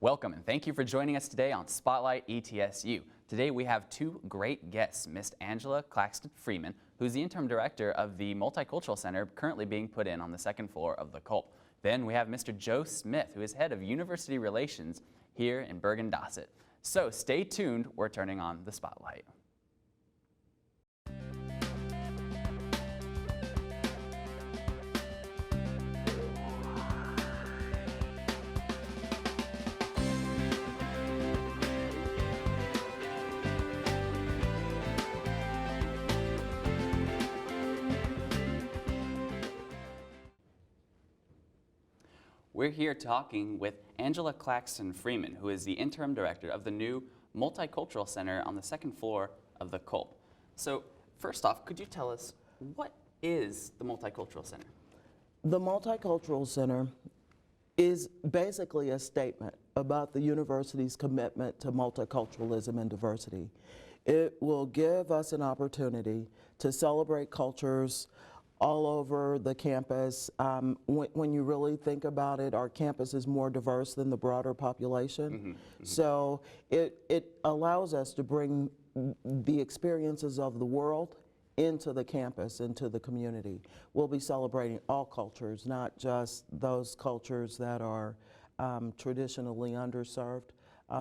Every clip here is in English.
Welcome and thank you for joining us today on Spotlight ETSU. Today we have two great guests, Miss Angela Claxton-Freeman, who's the interim director of the Multicultural Center currently being put in on the second floor of the Culp. Then we have Mr. Joe Smith, who is head of University Relations here in Bergen-Dosset. So stay tuned, we're turning on the spotlight. We're here talking with Angela Claxton-Freeman, who is the interim director of the new Multicultural Center on the second floor of the Culp. So first off, could you tell us, what is the Multicultural Center? The Multicultural Center is basically a statement about the university's commitment to multiculturalism and diversity. It will give us an opportunity to celebrate cultures all over the campus. When you really think about it, our campus is more diverse than the broader population. So it allows us to bring the experiences of the world into the campus, into the community. We'll be celebrating all cultures, not just those cultures that are traditionally underserved,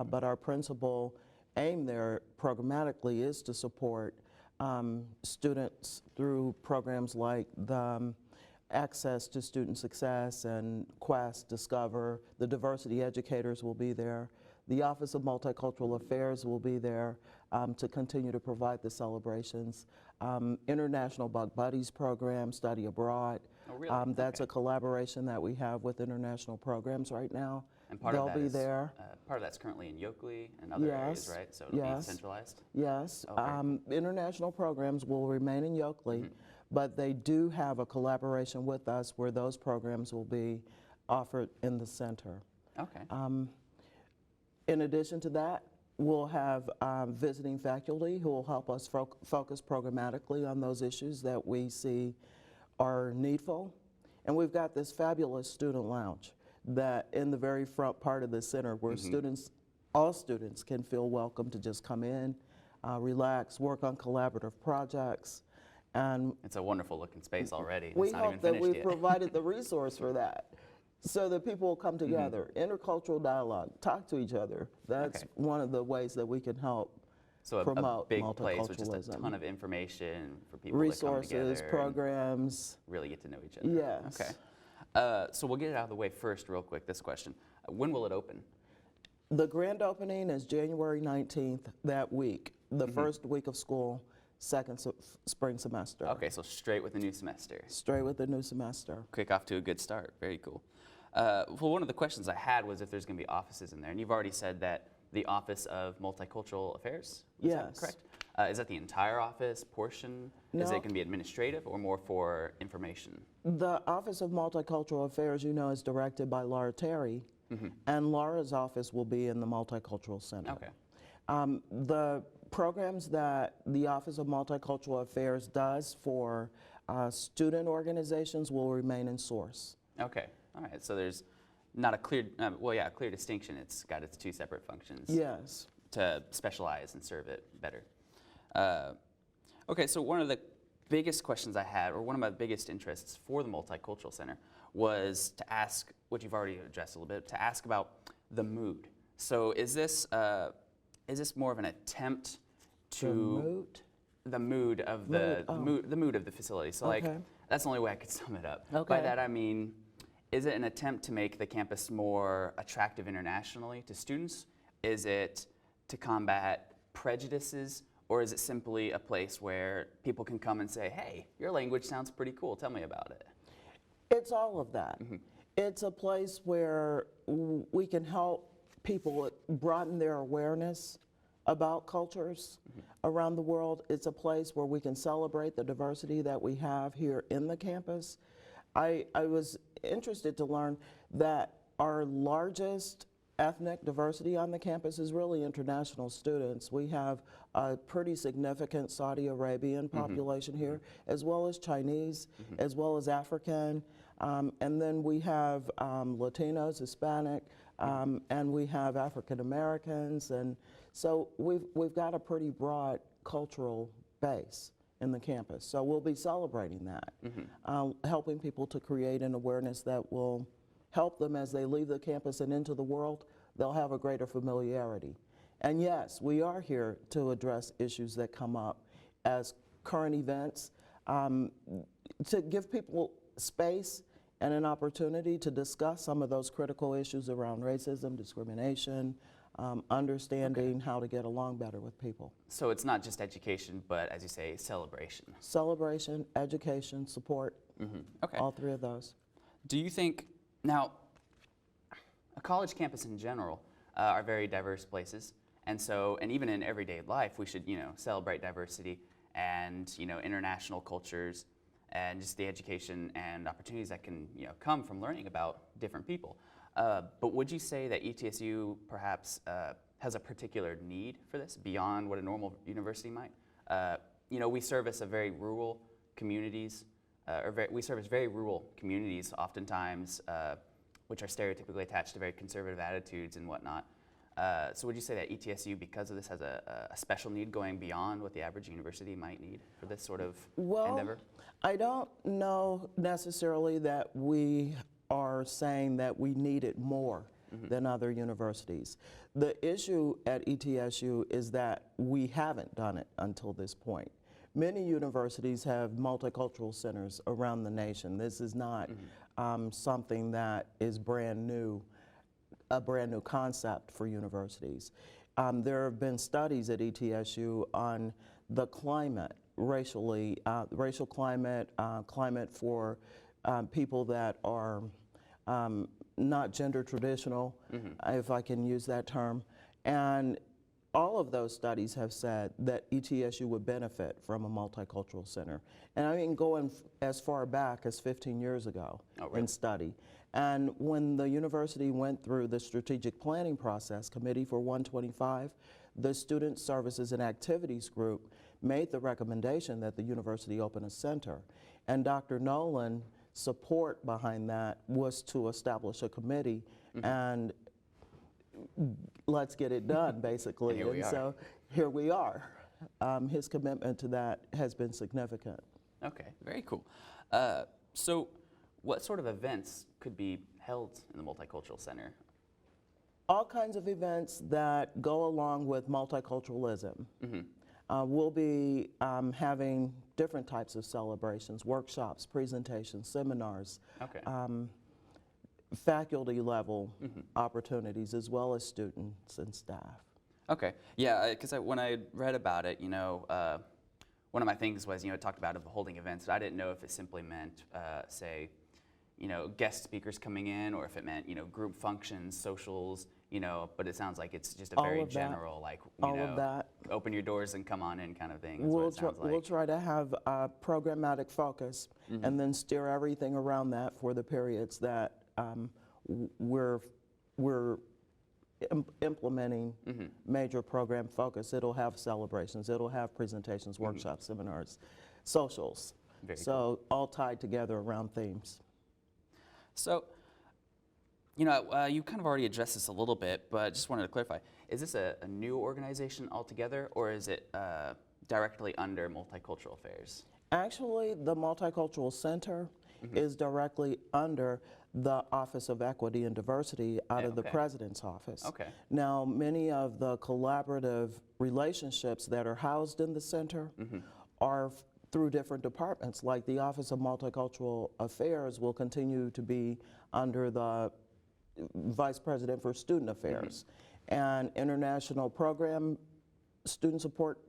but our principal aim there programmatically is to support students through programs like the Access to Student Success and Quest, Discover. The diversity educators will be there. The Office of Multicultural Affairs will be there to continue to provide the celebrations. International Bug Buddies program, Study Abroad. Oh, really? That's a collaboration that we have with international programs right now. And part They'll of that be is, there. Part of that's currently in Yoakley and other areas, right? So it'll be centralized? Yes. Okay. International programs will remain in Yoakley, but they do have a collaboration with us where those programs will be offered in the center. Okay. In addition to that, we'll have visiting faculty who will help us focus programmatically on those issues that we see are needful. And we've got this fabulous student lounge that in the very front part of the center where all students can feel welcome to just come in, relax, work on collaborative projects. And it's a wonderful looking space already. We it's not hope even that finished we've yet. provided the resource for that so that people will come together, intercultural dialogue, talk to each other. That's one of the ways that we can help promote a big place with just a ton of information for people to come together. Resources, programs. Really get to know each other. Yes. Okay. So we'll get it out of the way first real quick, this question. When will it open? The grand opening is January 19th that week, the first week of school, second spring semester. Okay, so straight with the new semester. Straight with the new semester. Kick off to a good start. Very cool. Well, one of the questions I had was if there's going to be offices in there, and you've already said that the Office of Multicultural Affairs, is that correct? Is that the entire office portion? No. Is it going to be administrative or more for information? The Office of Multicultural Affairs, you know, is directed by Laura Terry, and Laura's office will be in the Multicultural Center. Okay. The programs that the Office of Multicultural Affairs does for student organizations will remain in source. Okay. All right. So there's not a clear, a clear distinction. It's got its two separate functions. Yes. To specialize and serve it better. Okay, so one of the biggest questions I had, or one of my biggest interests for the Multicultural Center, was to ask, what you've already addressed a little bit, to ask about the mood. So is this more of an attempt to the mood of the mood of the facility? So like that's the only way I could sum it up. By that I mean, is it an attempt to make the campus more attractive internationally to students? Is it to combat prejudices? Or is it simply a place where people can come and say, hey, your language sounds pretty cool, tell me about it? It's all of that. It's a place where we can help people broaden their awareness about cultures around the world. It's a place where we can celebrate the diversity that we have here in the campus. I was interested to learn that our largest ethnic diversity on the campus is really international students. We have a pretty significant Saudi Arabian population here, as well as Chinese, as well as African, and then we have Latinos, Hispanic, and we have African Americans, and so we've got a pretty broad cultural base in the campus. So we'll be celebrating that, helping people to create an awareness that will help them as they leave the campus and into the world. They'll have a greater familiarity. And yes, we are here to address issues that come up as current events, to give people space and an opportunity to discuss some of those critical issues around racism, discrimination, understanding how to get along better with people. So it's not just education, but as you say, celebration. Celebration, education, support, Okay. all three of those. Do you think, now, a college campus in general are very diverse places, and so, and even in everyday life, we should, celebrate diversity and, international cultures and just the education and opportunities that can, come from learning about different people. But would you say that ETSU perhaps has a particular need for this beyond what a normal university might? We service a very rural communities, we service very rural communities oftentimes, which are stereotypically attached to very conservative attitudes and whatnot. So would you say that ETSU, because of this, has a special need going beyond what the average university might need for this sort of endeavor? I don't know necessarily that we are saying that we need it more than other universities. The issue at ETSU is that we haven't done it until this point. Many universities have multicultural centers around the nation. This is not something that is brand new, a brand new concept for universities. There have been studies at ETSU on the climate, racial climate, climate for people that are not gender traditional, if I can use that term. And all of those studies have said that ETSU would benefit from a multicultural center. And I mean, going as far back as 15 years ago in study. And when the university went through the strategic planning process, Committee for 125, the Student Services and Activities Group made the recommendation that the university open a center. And Dr. Nolan's support behind that was to establish a committee and let's get it done, basically. And so here we are. His commitment to that has been significant. Okay, very cool. So what sort of events could be held in the Multicultural Center? All kinds of events that go along with multiculturalism. We'll be having different types of celebrations, workshops, presentations, seminars, faculty level opportunities, as well as students and staff. Okay, yeah, because when I read about it, one of my things was, it talked about holding events, but I didn't know if it simply meant, say, guest speakers coming in, or if it meant, group functions, socials, but it sounds like it's just a very general, like, open your doors and come on in kind of thing. We'll try to have a programmatic focus and then steer everything around that for the periods that we're implementing major program focus. It'll have celebrations, it'll have presentations, workshops, seminars, socials. So all tied together around themes. So, you kind of already addressed this a little bit, but just wanted to clarify. Is this a new organization altogether, or is it directly under Multicultural Affairs? Actually, the Multicultural Center is directly under the Office of Equity and Diversity out of the President's office. Now, many of the collaborative relationships that are housed in the center are through different departments, like the Office of Multicultural Affairs will continue to be under the Vice President for Student Affairs. And international program student support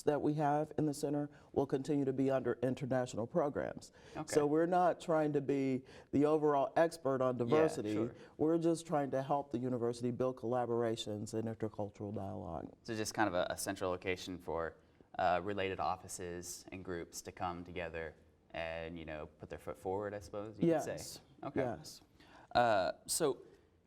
that we have in the center will continue to be under international programs. So we're not trying to be the overall expert on diversity. We're just trying to help the university build collaborations and intercultural dialogue. So just kind of a central location for related offices and groups to come together and, put their foot forward, I suppose you could say. Yes. So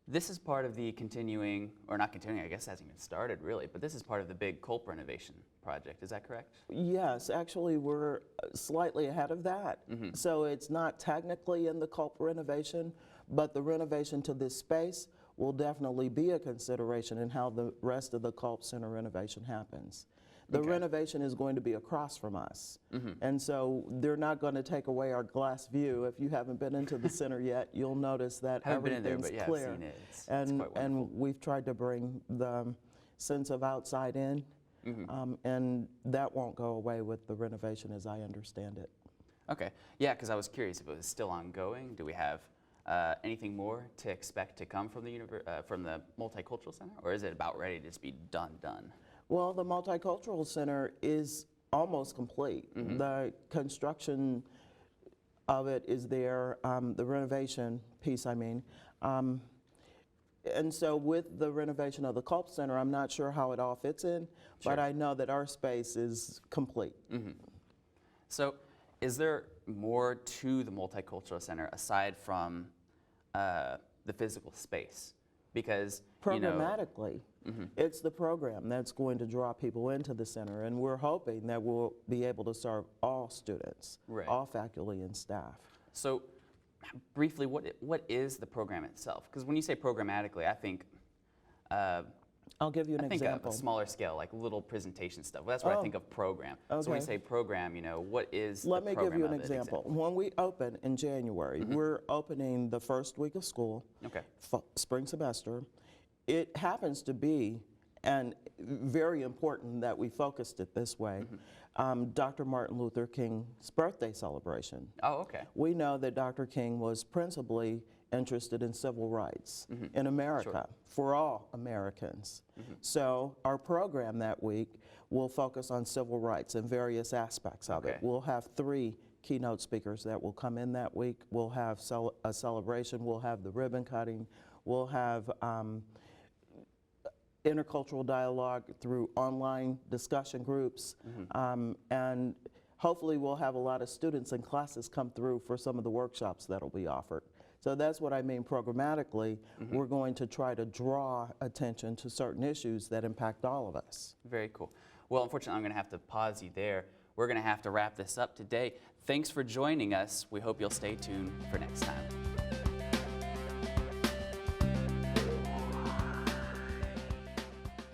this is part of the continuing, or not continuing, I guess it hasn't even started really, but this is part of the big Culp renovation project, is that correct? Yes, actually we're slightly ahead of that. So it's not technically in the Culp renovation, but the renovation to this space will definitely be a consideration in how the rest of the Culp Center renovation happens. The Okay. renovation is going to be across from us. And so they're not going to take away our glass view. If you haven't been into the center yet, you'll notice that Haven't been in there, everything's but yeah, clear. I've seen it. It's And, quite wonderful. and we've tried to bring the sense of outside in, and that won't go away with the renovation as I understand it. Okay, yeah, because I was curious if it was still ongoing. Do we have anything more to expect to come from the Multicultural Center, or is it about ready to just be done? Well, the Multicultural Center is almost complete. The construction of it is there, the renovation piece, I mean. And so with the renovation of the Culp Center, I'm not sure how it all fits in, but I know that our space is complete. So is there more to the Multicultural Center aside from the physical space? Because, you know, Programmatically, it's the program that's going to draw people into the center, and we're hoping that we'll be able to serve all students, Right. all faculty and staff. so briefly, what is the program itself? Because when you say programmatically, I think I'll give you an of example. a smaller scale, like little presentation stuff. That's what I think of program. So when you Okay. say program, you know, what is Let the me program give you an of it example. When we open in January, we're opening the first week of school, Okay. spring semester. It happens to be, and very important that we focused it this way, Dr. Martin Luther King's birthday celebration. Oh, okay. We know that Dr. King was principally interested in civil rights in America, for all Americans. So our program that week will focus on civil rights and various aspects of it. Okay. We'll have 3 keynote speakers that will come in that week. We'll have a celebration, we'll have the ribbon cutting, we'll have intercultural dialogue through online discussion groups, and hopefully we'll have a lot of students and classes come through for some of the workshops that'll be offered. So that's what I mean programmatically. We're going to try to draw attention to certain issues that impact all of us. Very cool. Well, unfortunately, I'm going to have to pause you there. We're going to have to wrap this up today. Thanks for joining us. We hope you'll stay tuned for next time.